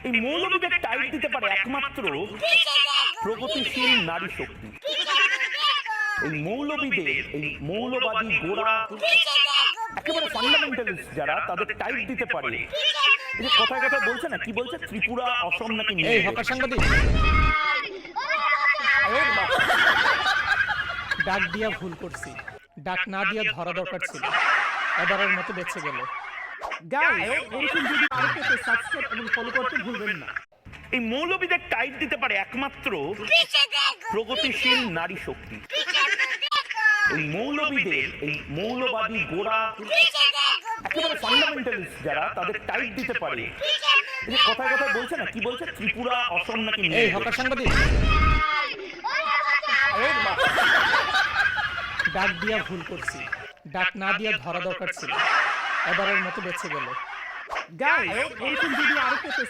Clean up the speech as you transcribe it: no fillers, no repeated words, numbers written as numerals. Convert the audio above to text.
এই মৌলবাদীদের টাইট দিতে পারে একমাত্র প্রগতিশীল নারী শক্তি। এই মৌলবাদী গোড়া একেবারে ফান্ডামেন্টালিস্ট যারা, তাদের টাইট দিতে পারে। এই যে কথায় কথায় বলছে না, কি বলছে, ত্রিপুরা অসম নাকি এই হকার সাংবাদিক ডাক দিয়া ভুল করছি, ডাক না দিয়া ধরা দরকার ছিল, এবারের মতো বেঁচে গেল। সাবস্ক্রাইব এবং ফলো করতে ভুলবেন না। এই মৌলবাদীদের টাইট দিতে পারে একমাত্র প্রগতিশীল নারী শক্তি। এই মৌলবাদী গোড়া একেবারে ফান্ডামেন্টালিস্ট যারা, তাদের টাইট দিতে পারে। এই যে কথায় কথায় বলছে না, কি বলছে, ত্রিপুরা অসম নাকি। এই হকার সাংবাদিক ডাক দিয়া ভুল করছি, ডাক না দিয়া ধরা দরকার ছিল, এবারের মতো বেঁচে গেল। গাইস, এরকম ভিডিও আরো পেতে